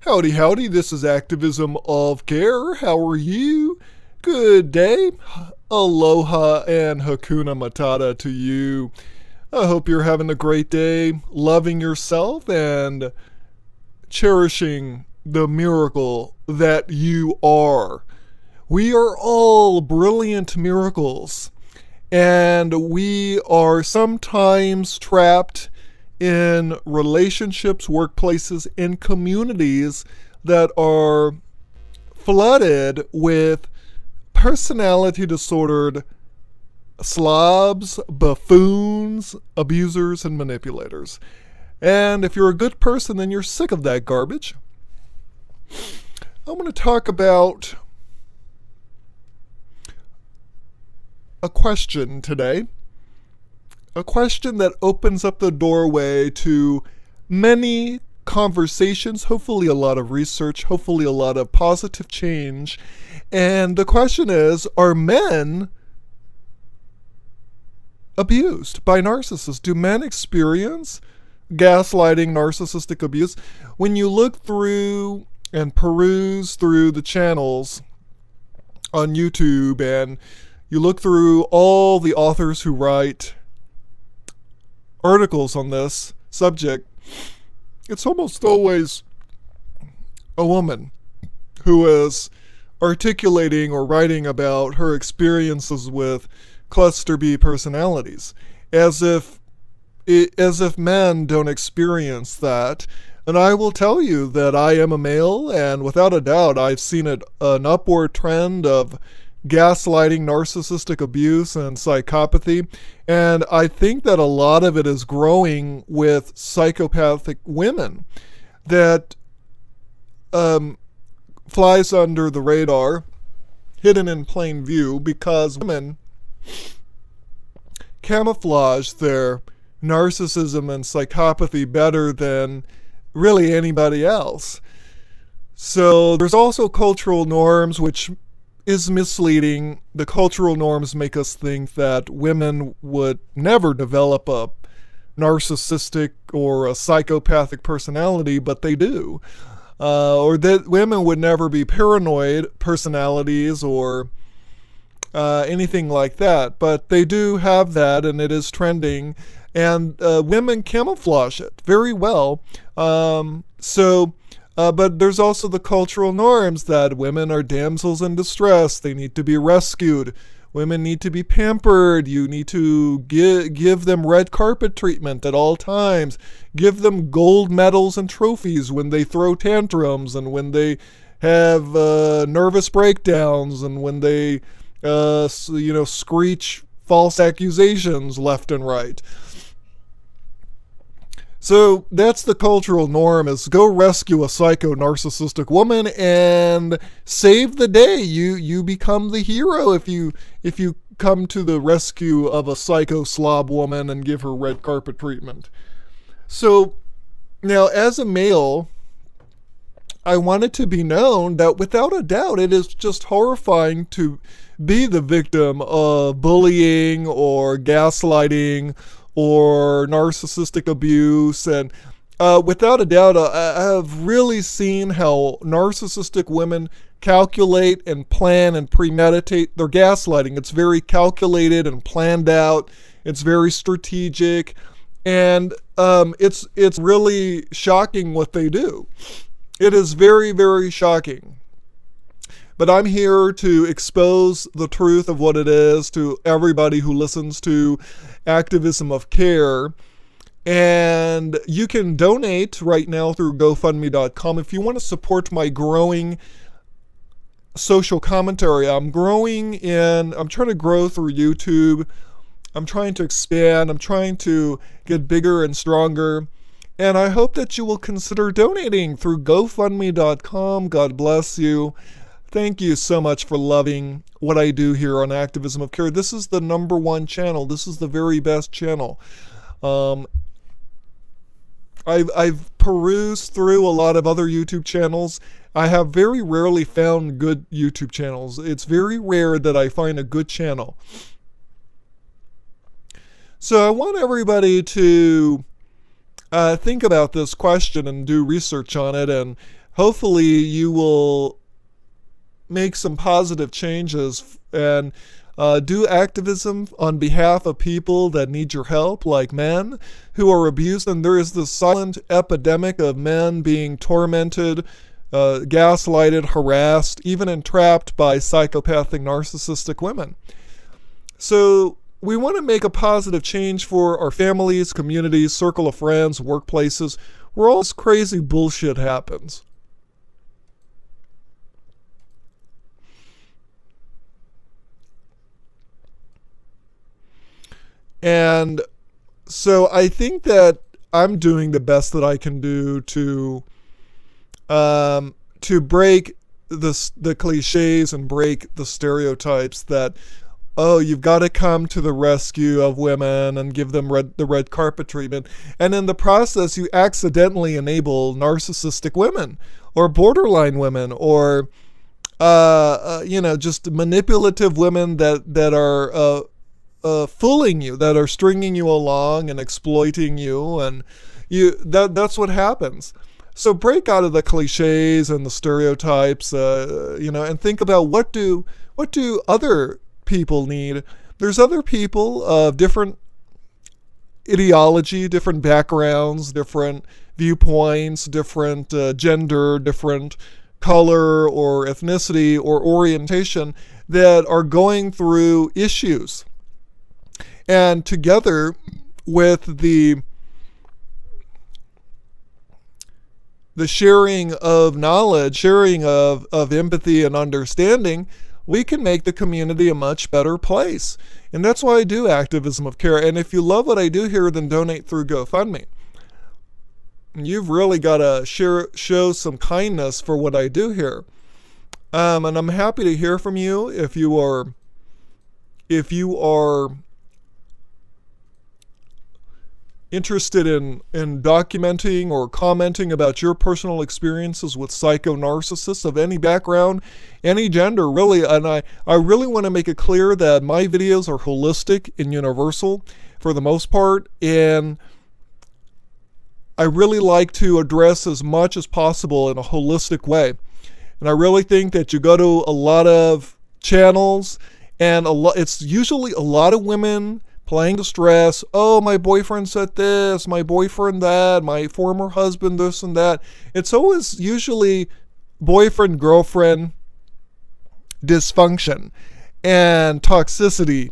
Howdy, howdy, this is Activism of Care. How are you? Good day. Aloha and Hakuna Matata to you. I hope you're having a great day, loving yourself and cherishing the miracle that you are. We are all brilliant miracles, and we are sometimes trapped in relationships, workplaces, and communities that are flooded with personality disordered slobs, buffoons, abusers, and manipulators. And if you're a good person, then you're sick of that garbage. I'm going to talk about a question today. A question that opens up the doorway to many conversations, hopefully a lot of research, hopefully a lot of positive change. And the question is, are men abused by narcissists? Do men experience gaslighting, narcissistic abuse? When you look through and peruse through the channels on YouTube and you look through all the authors who write articles on this subject, it's almost always a woman who is articulating or writing about her experiences with cluster B personalities, as if men don't experience that. And I will tell you that I am a male, and without a doubt I've seen an upward trend of gaslighting, narcissistic abuse, and psychopathy. And I think that a lot of it is growing with psychopathic women that flies under the radar, hidden in plain view, because women camouflage their narcissism and psychopathy better than really anybody else. So there's also cultural norms, which is misleading. The cultural norms make us think that women would never develop a narcissistic or a psychopathic personality, but they do. Or that women would never be paranoid personalities or anything like that, but they do have that, and it is trending, and women camouflage it very well. But there's also the cultural norms that women are damsels in distress. They need to be rescued. Women need to be pampered. You need to give them red carpet treatment at all times. Give them gold medals and trophies when they throw tantrums and when they have nervous breakdowns and when they screech false accusations left and right. So that's the cultural norm, is go rescue a psycho narcissistic woman and save the day. You become the hero if you come to the rescue of a psycho slob woman and give her red carpet treatment. So now, as a male, I want it to be known that without a doubt it is just horrifying to be the victim of bullying or gaslighting or narcissistic abuse. And without a doubt, I have really seen how narcissistic women calculate and plan and premeditate their gaslighting. It's very calculated and planned out. It's very strategic. And it's really shocking what they do. It is very, very shocking. But I'm here to expose the truth of what it is to everybody who listens to Activism of Care. And you can donate right now through GoFundMe.com if you want to support my growing social commentary. I'm trying to grow through YouTube. I'm trying to expand. I'm trying to get bigger and stronger. And I hope that you will consider donating through GoFundMe.com. God bless you. Thank you so much for loving what I do here on Activism of Care. This is the #1 channel. This is the very best channel. I've perused through a lot of other YouTube channels. I have very rarely found good YouTube channels. It's very rare that I find a good channel. So I want everybody to think about this question and do research on it and hopefully you will make some positive changes and do activism on behalf of people that need your help, like men who are abused. And there is this silent epidemic of men being tormented, gaslighted, harassed, even entrapped by psychopathic, narcissistic women. So we want to make a positive change for our families, communities, circle of friends, workplaces, where all this crazy bullshit happens. And so I think that I'm doing the best that I can do to break the cliches and break the stereotypes that, oh, you've got to come to the rescue of women and give them the red carpet treatment. And in the process, you accidentally enable narcissistic women or borderline women or, just manipulative women that are fooling you, that are stringing you along and exploiting you. And that's what happens. So break out of the cliches and the stereotypes, and think about what do other people need. There's other people of different ideology, different backgrounds, different viewpoints, different gender, different color or ethnicity or orientation that are going through issues. And together with the sharing of knowledge, sharing of empathy and understanding, we can make the community a much better place. And that's why I do activism of care. And if you love what I do here, then donate through GoFundMe. You've really got to show some kindness for what I do here. And I'm happy to hear from you if you are interested in documenting or commenting about your personal experiences with psycho-narcissists of any background, any gender, really. And I really want to make it clear that my videos are holistic and universal for the most part, and I really like to address as much as possible in a holistic way. And I really think that you go to a lot of channels, and it's usually a lot of women playing the stress. Oh, my boyfriend said this, my boyfriend that, my former husband this and that. It's always usually boyfriend, girlfriend dysfunction and toxicity.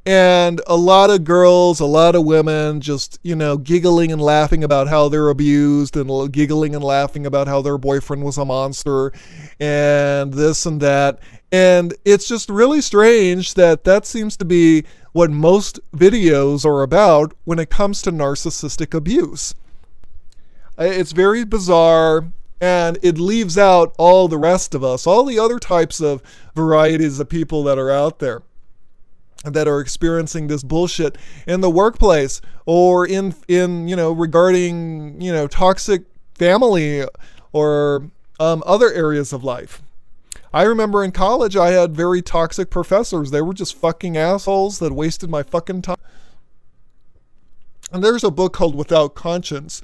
And a lot of girls, a lot of women just, giggling and laughing about how they're abused and giggling and laughing about how their boyfriend was a monster and this and that. And it's just really strange that seems to be what most videos are about when it comes to narcissistic abuse. It's very bizarre, and it leaves out all the rest of us, all the other types of varieties of people that are out there that are experiencing this bullshit in the workplace or in regarding toxic family or other areas of life. I remember in college I had very toxic professors. They were just fucking assholes that wasted my fucking time. And there's a book called Without Conscience,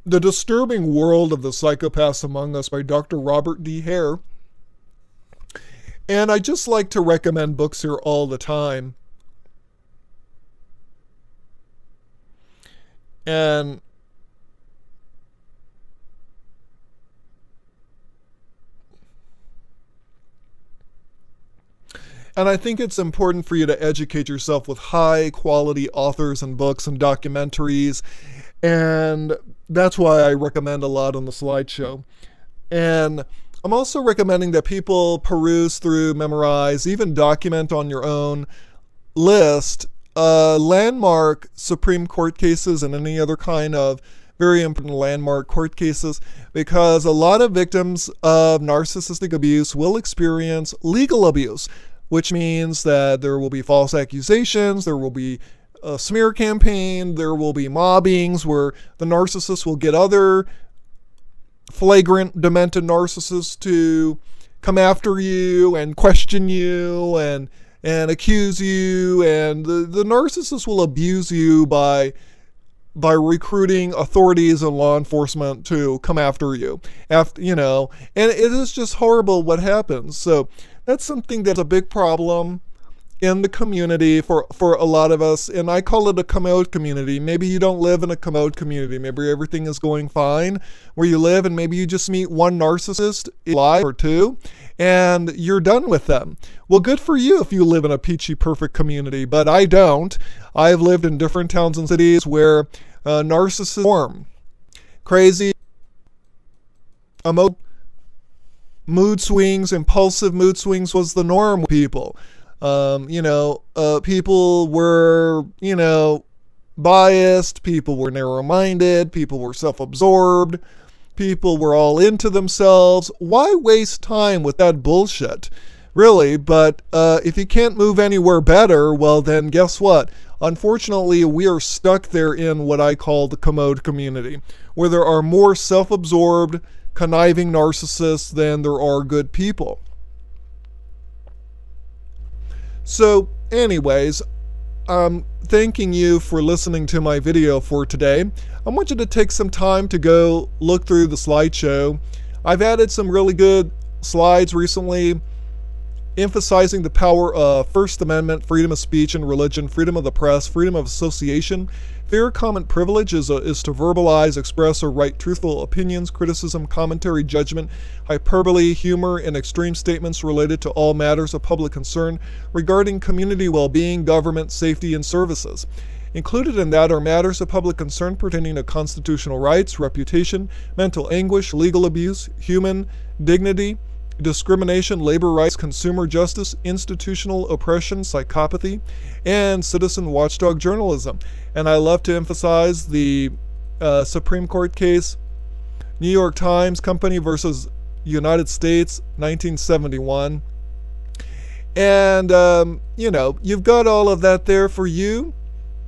The Disturbing World of the Psychopaths Among Us by Dr. Robert D. Hare. And I just like to recommend books here all the time. And I think it's important for you to educate yourself with high quality authors and books and documentaries. And that's why I recommend a lot on the slideshow. And I'm also recommending that people peruse through, memorize, even document on your own list landmark Supreme Court cases and any other kind of very important landmark court cases, because a lot of victims of narcissistic abuse will experience legal abuse, which means that there will be false accusations, there will be a smear campaign, there will be mobbings where the narcissist will get other flagrant, demented narcissists to come after you and question you and accuse you, and the narcissist will abuse you by by recruiting authorities and law enforcement to come after you. And it is just horrible what happens. So that's something that's a big problem in the community for a lot of us, and I call it a commode community. Maybe you don't live in a commode community. Maybe everything is going fine where you live, and maybe you just meet one narcissist in life or two, and you're done with them. Well, good for you if you live in a peachy perfect community, but I don't. I've lived in different towns and cities where narcissists form. Crazy, mood swings, impulsive mood swings was the norm with people. People were, biased, people were narrow-minded, people were self-absorbed, people were all into themselves. Why waste time with that bullshit? Really, but if you can't move anywhere better, well then guess what? Unfortunately, we are stuck there in what I call the commode community, where there are more self-absorbed, conniving narcissists than there are good people. So anyways, I'm thanking you for listening to my video for today. I want you to take some time to go look through the slideshow. I've added some really good slides recently emphasizing the power of First Amendment, freedom of speech and religion, freedom of the press, freedom of association. Fair comment privilege is to verbalize, express, or write truthful opinions, criticism, commentary, judgment, hyperbole, humor, and extreme statements related to all matters of public concern regarding community well-being, government, safety, and services. Included in that are matters of public concern pertaining to constitutional rights, reputation, mental anguish, legal abuse, human dignity, discrimination, labor rights, consumer justice, institutional oppression, psychopathy, and citizen watchdog journalism. And I love to emphasize the Supreme Court case, New York Times Company versus United States, 1971. And, you've got all of that there for you.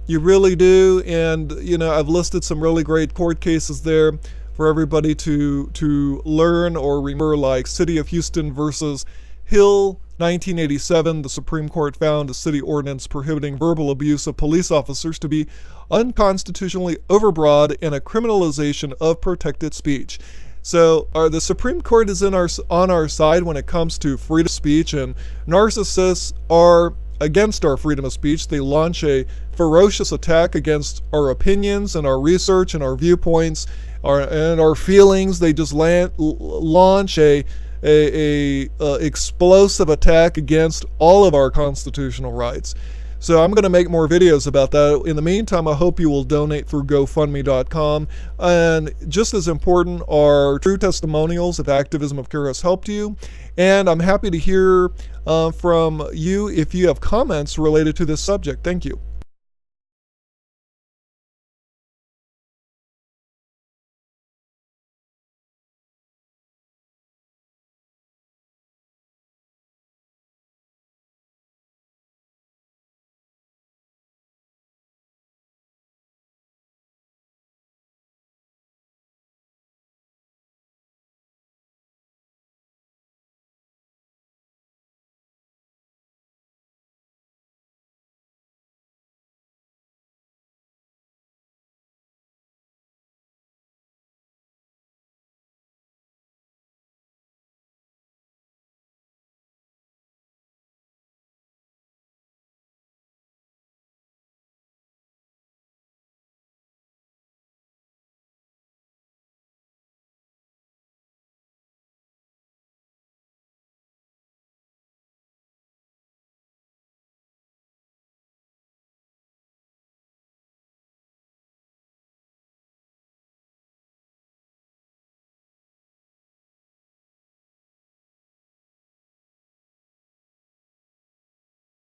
You really do. And, I've listed some really great court cases there for everybody to learn or remember, like City of Houston versus Hill, 1987. The Supreme Court found a city ordinance prohibiting verbal abuse of police officers to be unconstitutionally overbroad and a criminalization of protected speech. So the Supreme Court is on our side when it comes to freedom of speech, and narcissists are against our freedom of speech. They launch a ferocious attack against our opinions and our research and our viewpoints and our feelings. They just launch a explosive attack against all of our constitutional rights. So I'm going to make more videos about that. In the meantime, I hope you will donate through GoFundMe.com. And just as important are true testimonials if activism of care has helped you. And I'm happy to hear from you if you have comments related to this subject. Thank you.